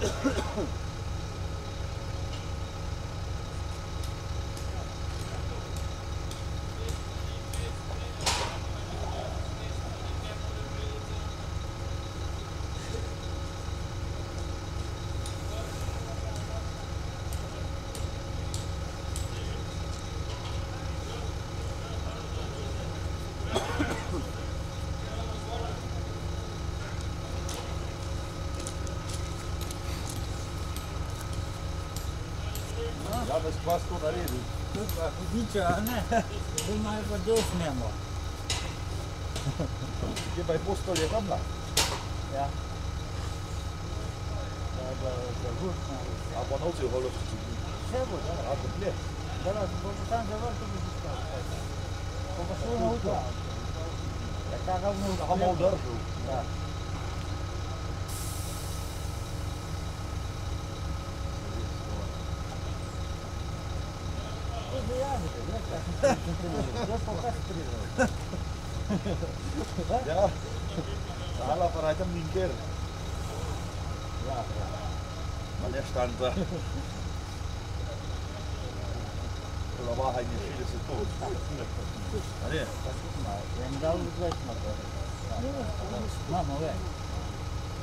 Ja, bez kvasko naredil. Hudiča, ne? To imajo pa desnemo. Kje pa je postolje tam na? Ja. Da je za vrtno. A pa novci v Holovčici. Vse bo, da. A kot je? Da, bomo tam za vrto bi iskali. Pa pa šlo na avto. Ja, kakav mu Aha, malo držal. Ja. Ja, salah pa tam nikjer. Ja, ja. Ma ne štanta. Plavahanje 60 ton. A ne? Ja mi dal več na to. Mamo, ve.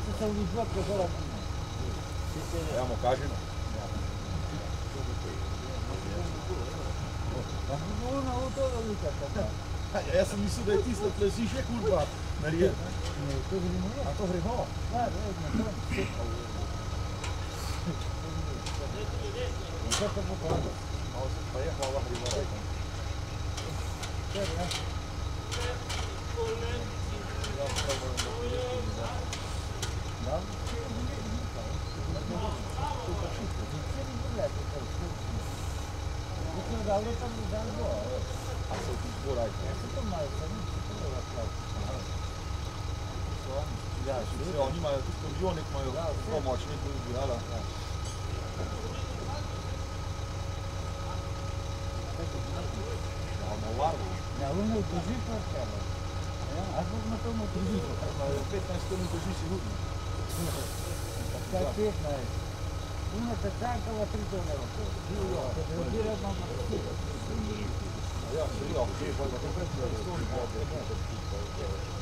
To se vidi dva, ko zora. Ja, mu kažem. Ja bi bilo na avto, da bi tako. Jaz sem mislil, da je tisto plezišče kurva narejen. Ne, to bi bilo. A to gre no? Ja, vedno, to je sekal. Vse to bo dobro. Malo sem pa jehal, lahko bi moral. Ker, ne? Ja, prav moram da prijeti. Da? To pa šitno. Če bi bilo lepo, to je šitno. Mislim, da je tam dan bo. A se ti zboraj. Ja se to malo, sam se to je razklav. Ja, Vse, oni imajo tudi stadionek, imajo zelo močne igrala. Ja, na varno. Ja, ono drži pa tebe. Ja, a kako na tomu drži? 15 ton drži sigurno. Kaj 15? Una te čakala 3 tone. Živijo, te odbira vam na postigo. Ja, se je okej, pa to predstavlja, da stoni vode.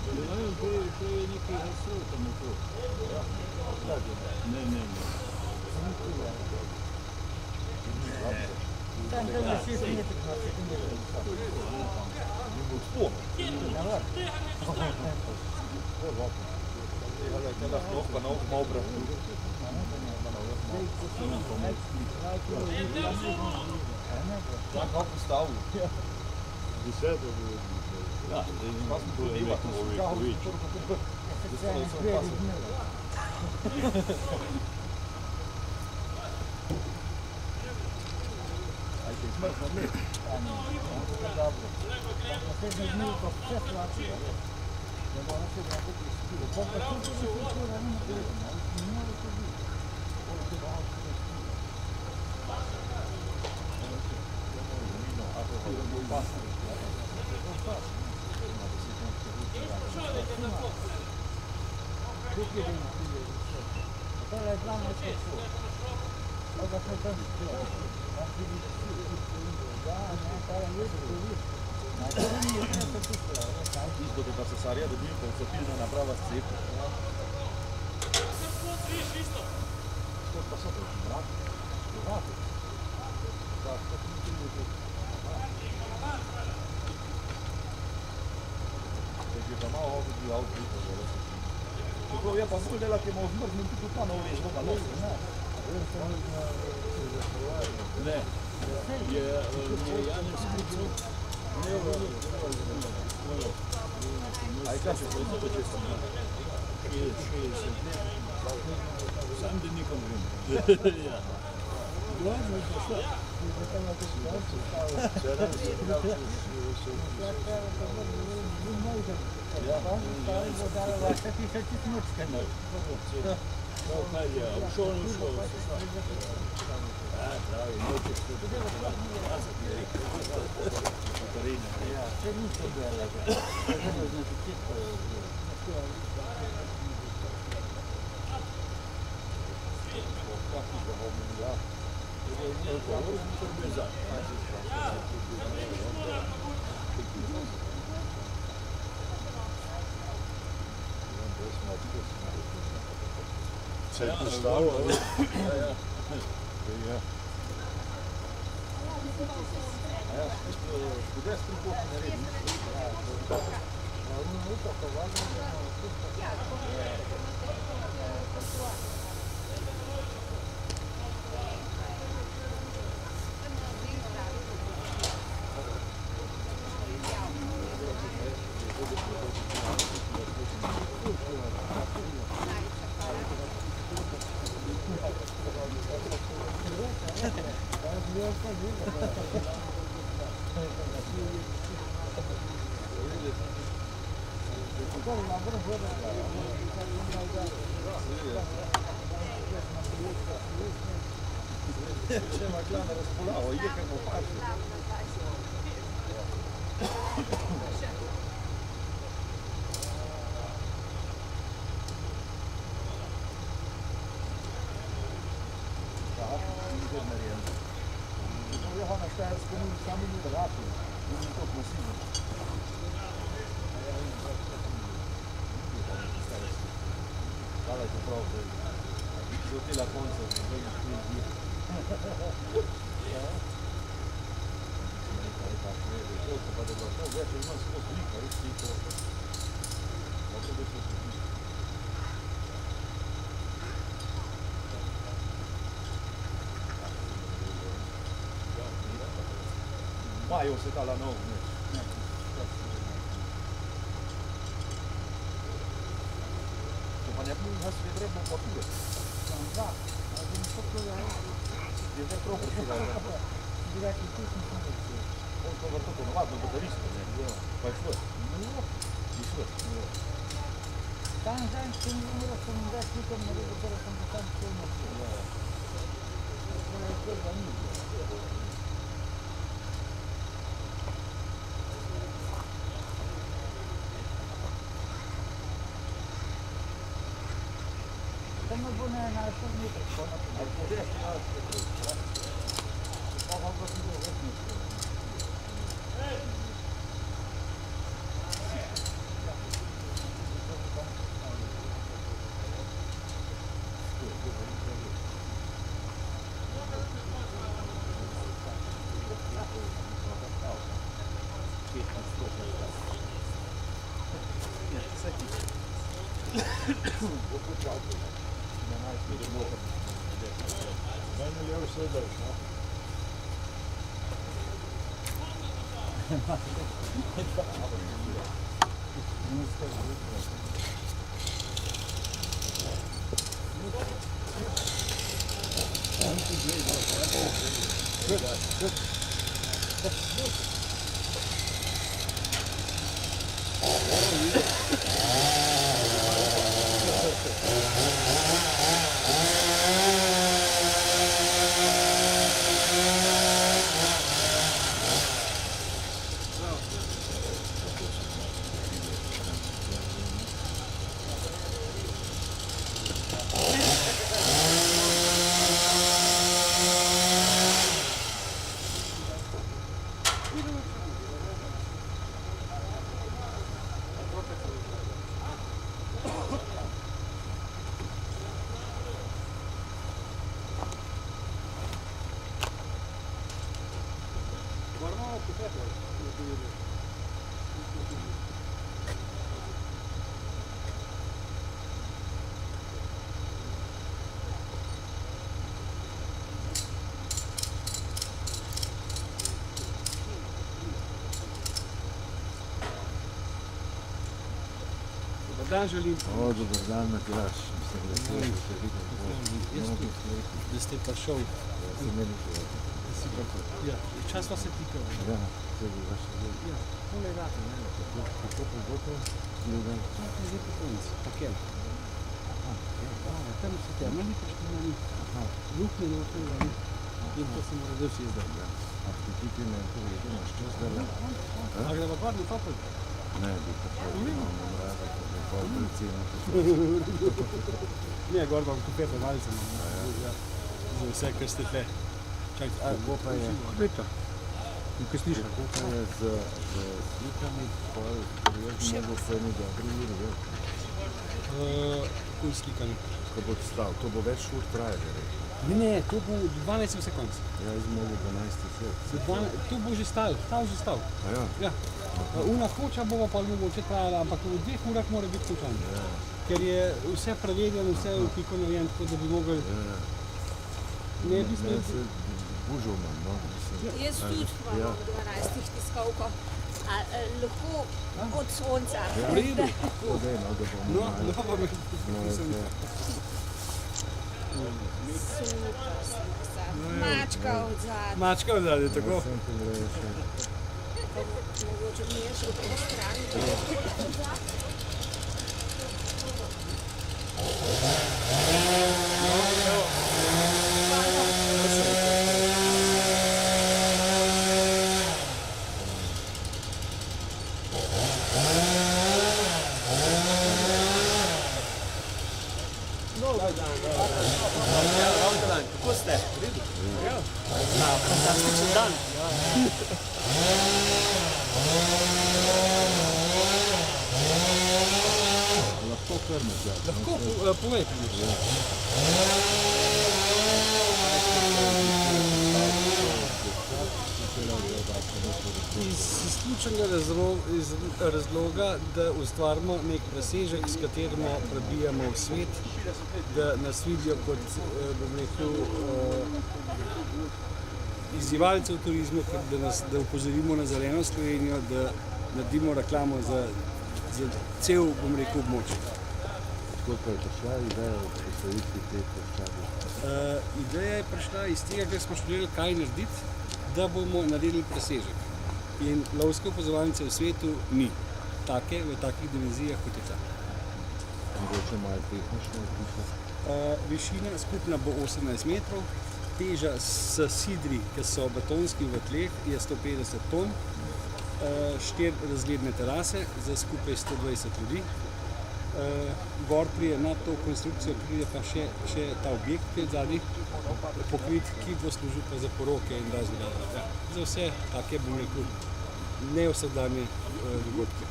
Ne vem, to je nekaj hasov tam je to. Ne. Tam to je 6 metrov na sekundu. Ni bo spon. Na vrh. To je lako. Tega sploh pa na oko malo bratu. Čak kako postavil. 10 bo bilo. Ja, Pa smo to nema, to smo kao Ajde, smrzno mlek. Dobro. Naslednji dni pa vse situacije. Da bo naslednji dan tudi spilo. Pa pa tudi se kultura nima gledanja. Ne more to biti. Ovo se da ovo se to je glavno sve to. Toga smo tam spili. Da, ne, to je ljudi koji viš. Najbolji nije sve to kupila. Izgleda da se Sarija dobil, pa se pilna naprava s cepu. To pa so to, brat. Brat. Je pa malo ovdje bi avto videl. Čeprav je pa zelo dela, ki ima zmrznem tudi pa na uvežbo, pa ne. Ne, je Janez Kucel. Aj kaj se to to često ne? 60 let. Sam da nikom vem. Ja. Glavno je pa šta? Kaj je, šel. Pravi, nočeš tudi. Ja, sve nisu bile. Znači, čisto je. Sei postavo, C'è una clava da spolavo, io che non faccio. Jag har nästan helst kommit samma med det här. Det är inte upp med sidan. Dala je prav, da je zotila konca, da je šli. Pa da bo to več, imam skozi slika, res ti to. Dobro, da se slika. Majo se dala nov, ne. Pa ne bi nas vedrebno potuje. Da, ali mi to prodajal? Je zdaj prav potuje. Direktno tu sem se nekaj. On to vrto ponovadno baterijsko, ne? Pa je šlo. Je šlo. Tam zdaj, če mi umro, sem več tukaj naredil, da sem pa tam šel na vse. To je prva ni. Tam me bo ne našel nekaj, ko na to. Ali podeš ti nas nekaj? Pa pa pa ti bo več nekaj. Meni je vse dobro. Dobar dan želim. O, dobar dan, Matjaž. Mislim, da se vidite. Da ste prišel. Da se meni povedati. Ja, čas vas je tikal. Ja, to je vaše delo. Ja, tole je rado, ne? Kako pogoto? Ljuben. Ja, to je že po konci. Pakel. Aha, Ja, tam so temeljni poštovani. aha. Lukne noter, ne? In to se mora dosti izdati. A ti ti me povedal, imaš čas dela? A gremo gor na topel? Ne, bi tako imam rada, da je pol recimo. Ne, gor bom kupet na valce. Ja. za vse, kar ste tle. Čakajte, Kako pa je, Veta. In kaj slišim? kako pa je z slikami, pol, jaz bi mogel po eni dobri uri, veš, Kuj slikanje. ko bo stal, to bo več ur traje, verjetno. Ne, to bo 12 vse konc. Jaz bi mogel 12 ur. To bo že stal, že stal. A ja? Ja. Una hoča bova pa mogoče trajala, ampak v 2 urah mora biti končan. Ker je vse preverjeno, vse v piko narejen, tako da bi mogli... Ne bi Ne, se bužil imam, no. Jaz tudi imam ob 12 tiskovko. A lahko od sonca. Ja, V redu. to dej, no, da bomo No, malo. no, pa me... Mačka od zadaj. Mačka v zadnje, tako? Sem pogledal še. Mogoče mi je še v tej strani. Kako ste? Fantastičen dan. Lahko krme, ja. Lahko, povej. Iz izključnega razloga, da ustvarimo nek presežek, s katerim prebijamo v svet, da nas vidijo kot, bom rekel, izzivalcev turizma, da opozorimo na zeleno Slovenijo, da naredimo reklamo za cel, bom rekel, območje. Tako pa je prišla ideja o postavitvi te ploščadi. Ideja je prišla iz tega, ker smo študirali, kaj narediti, da bomo naredili presežek. In lovske opazovalnice v svetu ni take, v takih dimenzijah kot je ta. Mogoče malo tehnično opisati. Višina skupna bo 18 metrov, teža s sidri, ki so betonski v tleh, je 150 ton, 4 razgledne terase za skupaj 120 ljudi. Gor prije nad to konstrukcijo pride pa še ta objekt, ki je zadnji pokrit, ki bo služil pa za poroke in razne. Ja, za vse take, bom rekel, nevsakdanje dogodke.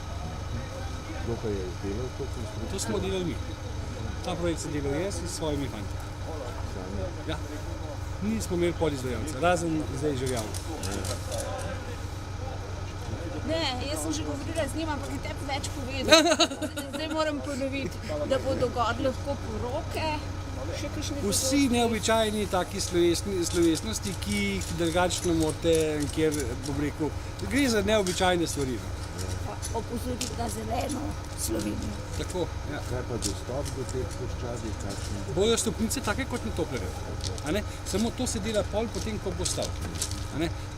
Kdo pa je izdelal to konstrukcijo? To smo delali mi. Ta projekt sem delal jaz s svojimi fanti. Sami? Ja. Nismo imeli podizvajalca, razen zdaj življalno. Ne, jaz sem že govorila z njim, ampak je tebi več povedal. Zdaj moram ponoviti, da bodo gor lahko poroke, še kakšne Vsi neobičajni taki slovesnosti, ki jih drugače ne morete, kjer, bom rekel, gre za neobičajne stvari. opozoriti na zeleno Slovenijo. Tako, ja. Kaj pa dostop do teh ploščadi? Bojo stopnice take kot na Toplerju. Samo to se dela pol potem, ko bo stal.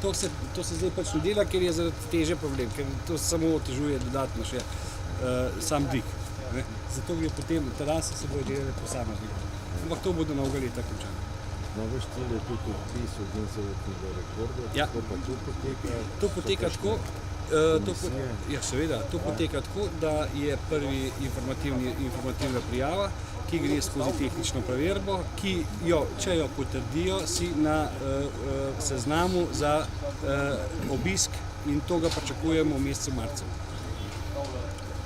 To se zdaj pač ne dela, ker je zaradi teže problem, ker to samo otežuje dodatno še sam dvig. Zato gre potem terase se bojo delale posamezno. Ampak to bodo mnogo leta končali. No, veš, cilj je tudi vpis v Guinnessovega rekorda, Ja. kako pa to poteka? To poteka tako, ja, seveda, to poteka tako, da je prvi informativna prijava, ki gre skozi tehnično preverbo, ki jo, če jo potrdijo, si na seznamu za obisk in to ga pričakujemo v mesecu marcu.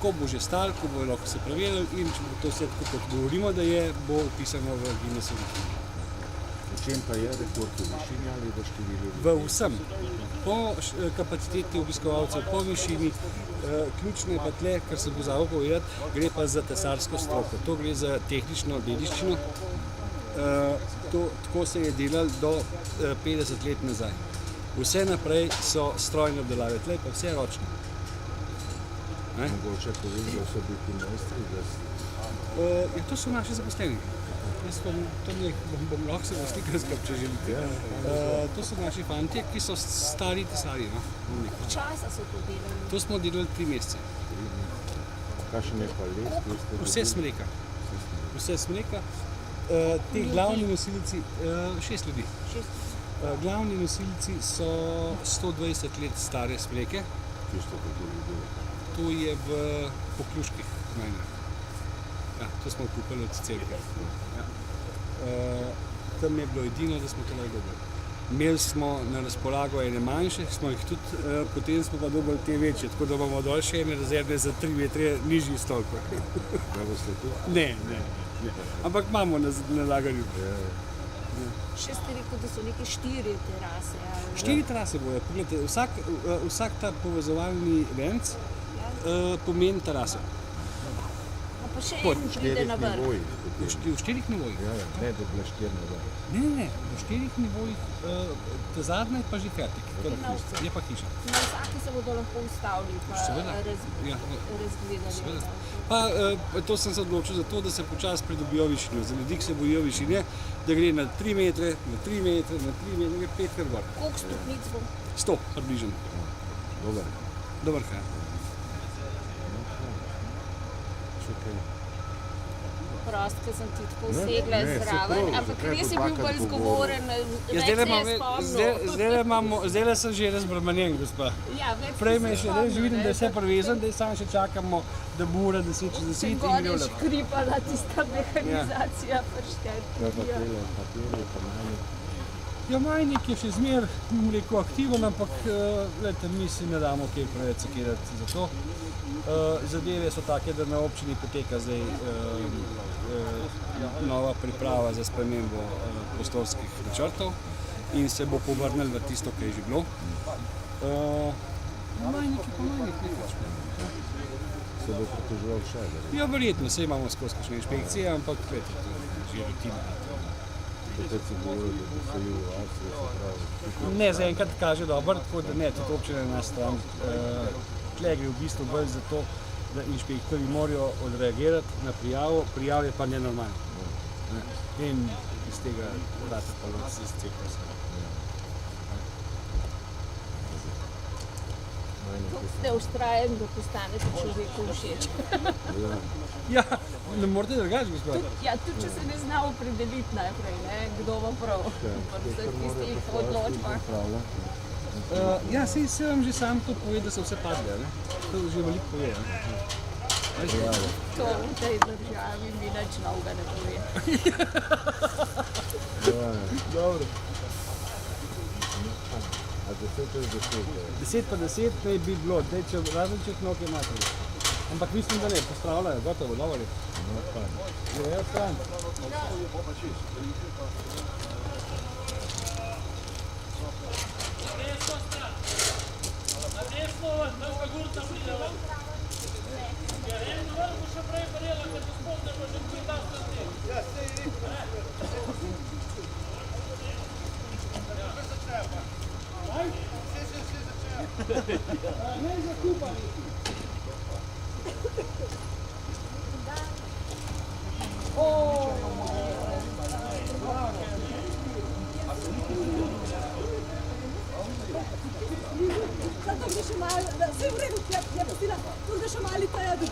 Ko bo že stal, ko bo lahko se preverili in če bo to vse tako, kot govorimo, da je, bo upisano v Guinnessovi knjigi. V čem pa je rekord v višini ali v številu ljudi? V vsem. Po kapaciteti obiskovalcev, po višini, ključno je pa tle, kar se bo zavo povedati, gre pa za tesarsko stroko. To gre za tehnično dediščino. Tako se je delalo do 50 let nazaj. Vse naprej so strojne obdelave, tle pa vse ročno. Mogoče povedati, da so biti mojstri, da To so naši zaposleni. Jaz bom lahko se slikarskap, če želite. To so naši fantje, ki so stari tesarji. Časa so to delali? To smo delali 3 mesece. kakšen je pa les? Vse smreka. Vse smreka. Ti glavni nosilci, 6 ljudi. Glavni nosilci so 120 let stare smreke. Tisto, kateri delo. To je v Pokljuških. Ja, to smo kupili od cerkve. Ja. tam je bilo edino, da smo tole dobili. Imeli smo na razpolago ene manjše, smo jih tudi, potem smo pa dobili te večje, tako da imamo dol še ene rezervne za 3 metre nižji stolp. Da boste tu? Ne. Ampak imamo na lagarju. Še ste rekel, da so neke 4 terase. Ali... 4 terase bojo. Poglejte, vsak ta povezovalni venc pomeni teraso. Pa še en pride na vrh. V 4 nivojih. Ja, ne, da bi bila 4 nivoji. Ne, v 4 nivojih, ta zadnja je pa že fertik, je pa hiša. Na vsaki se bodo lahko ustavili pa Seveda. razgledali. Seveda. Pa to sem se odločil zato, da se počasi pridobijo višine. Za ljudi, ki se bojijo višine, da gre na 3 metre, na 3 metre, na 3 metre, gre 5 kar gor. Koliko stopnic bo? 100 približno. Dober kaj. Prost, ker sem ti tako segla zraven, ampak res je bil bolj zgovoren, več se je spomnil. Zdaj sem že razbremenjen, gospa. Ja, več Prej me se je še res spomnil, vidim, da je ne. vse prevezan, da samo še čakamo, da bo ura 10 čez 10 Sem in gor gremo je lepo. škripala tista mehanizacija Ja, pa prštetja. tele papirje, pa manj. Ja, majnik je še zmer, rekel, aktiven, ampak glejte, mi si ne damo kaj preveč sekirati za to. Zadeve so take, da na občini poteka zdaj nova priprava za spremembo prostorskih načrtov in se bo povrnil v tisto, kar je že bilo. Majnik je pa majnik, nekaj. Se bo pritoževal še, da Ja, verjetno, saj imamo skozi kakšne inšpekcije, ampak glejte, to je že rutina. takrat si govoril, da bi se v Avstrijo, se pravi. Ne, zaenkrat kaže dobro, tako da ne, tudi občina na stran. Tle gre v bistvu bolj za to, da inšpektorji morajo odreagirati na prijavo, prijav je pa nenormalno. In iz tega vrata pa se izcepa se. Ste ustrajen, da postanete človeku všeč. Ja, ne morate drugače, gospod. Ja, tudi če se ne zna opredeliti najprej, ne, kdo bo prav pri vseh tistih odločbah. Ja, saj se vam že sam to pove, da so vse padle, ne? To že veliko pove, ne? To v tej državi mi nič novega ne pove. Dobro. A 10 je 10. 10 pa 10 naj bi bilo, zdaj če različnih nog imate. Ampak mislim, da ne, postavljajo, gotovo, dobro. Grejo stran. Zato gre še malo, da se je v redu, je pustila, tu gre še malo pa jedu.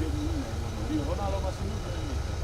Ronaldo ma si nutre di vita.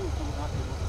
Sì,